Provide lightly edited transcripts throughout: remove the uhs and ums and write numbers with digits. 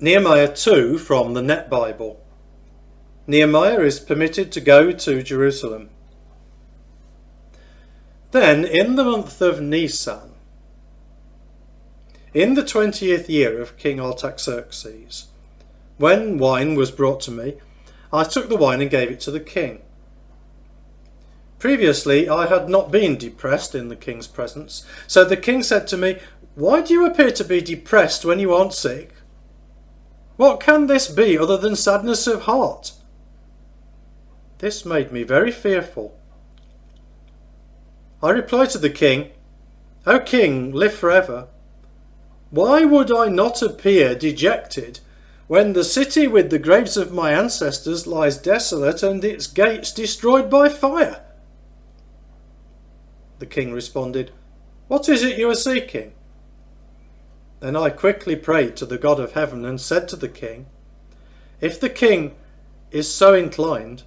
Nehemiah 2 from the Net Bible. Nehemiah is permitted to go to Jerusalem. Then in the month of Nisan, in the 20th year of King Artaxerxes, when wine was brought to me, I took the wine and gave it to the king. Previously I had not been depressed in the king's presence, so the king said to me, "Why do you appear to be depressed when you aren't sick? What can this be other than sadness of heart?" This made me very fearful. I replied to the king, "O king, live forever. Why would I not appear dejected when the city with the graves of my ancestors lies desolate and its gates destroyed by fire?" The king responded, "What is it you are seeking?" Then I quickly prayed to the God of heaven and said to the king, "If the king is so inclined,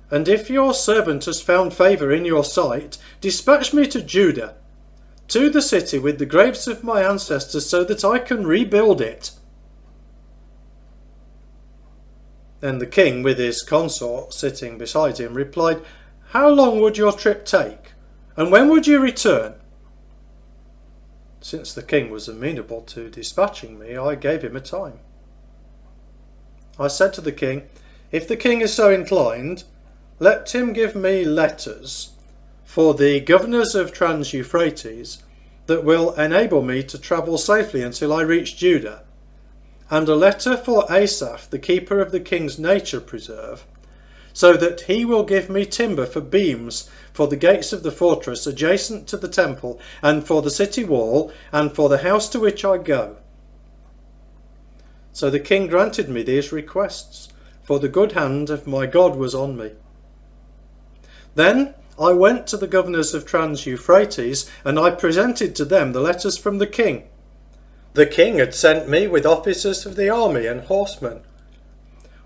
and if your servant has found favour in your sight, dispatch me to Judah, to the city with the graves of my ancestors, so that I can rebuild it." Then the king, with his consort sitting beside him, replied, "How long would your trip take, and when would you return?" Since the king was amenable to dispatching me, I gave him a time. I said to the king, "If the king is so inclined, let him give me letters for the governors of Trans-Euphrates that will enable me to travel safely until I reach Judah, and a letter for Asaph, the keeper of the king's nature preserve, so that he will give me timber for beams for the gates of the fortress adjacent to the temple, and for the city wall, and for the house to which I go." So the king granted me these requests, for the good hand of my God was on me. Then I went to the governors of Trans-Euphrates, and I presented to them the letters from the king. The king had sent me with officers of the army and horsemen.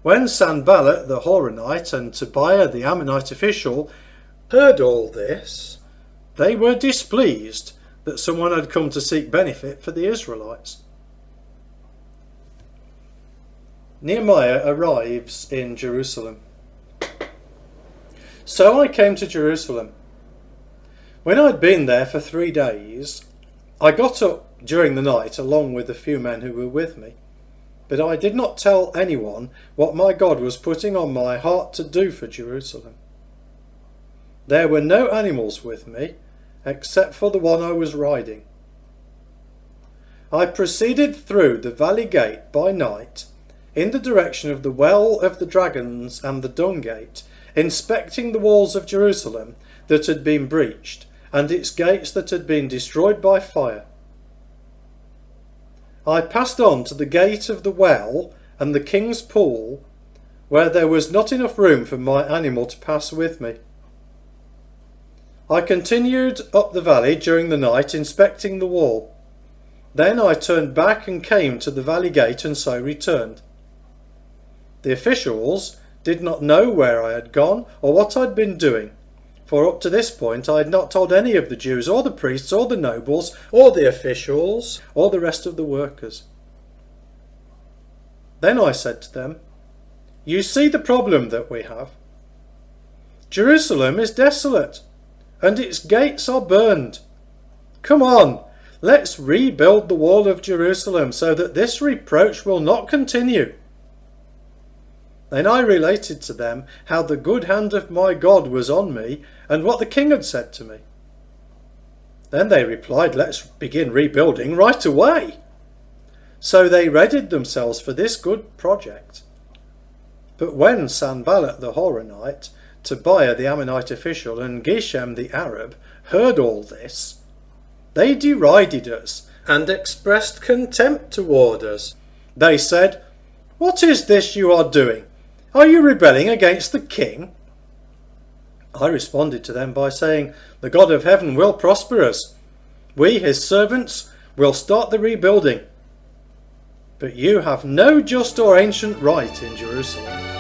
When Sanballat the Horonite and Tobiah the Ammonite official heard all this, they were displeased that someone had come to seek benefit for the Israelites. Nehemiah arrives in Jerusalem. So I came to Jerusalem. When I had been there for 3 days, I got up during the night along with the few men who were with me, but I did not tell anyone what my God was putting on my heart to do for Jerusalem. There were no animals with me, except for the one I was riding. I proceeded through the valley gate by night, in the direction of the well of the dragons and the dung gate, inspecting the walls of Jerusalem that had been breached, and its gates that had been destroyed by fire. I passed on to the gate of the well and the king's pool, where there was not enough room for my animal to pass with me. I continued up the valley during the night, inspecting the wall. Then I turned back and came to the valley gate, and so returned. The officials did not know where I had gone or what I'd been doing, for up to this point I had not told any of the Jews or the priests or the nobles or the officials or the rest of the workers. Then I said to them, "You see the problem that we have. Jerusalem is desolate, and its gates are burned. Come on, let's rebuild the wall of Jerusalem so that this reproach will not continue." Then I related to them how the good hand of my God was on me and what the king had said to me. Then they replied, "Let's begin rebuilding right away." So they readied themselves for this good project. But when Sanballat the Horonite, Tobiah the Ammonite official, and Geshem the Arab heard all this, they derided us and expressed contempt toward us. They said, "What is this you are doing? Are you rebelling against the king?" I responded to them by saying, "The God of heaven will prosper us. We, his servants, will start the rebuilding. But you have no just or ancient right in Jerusalem."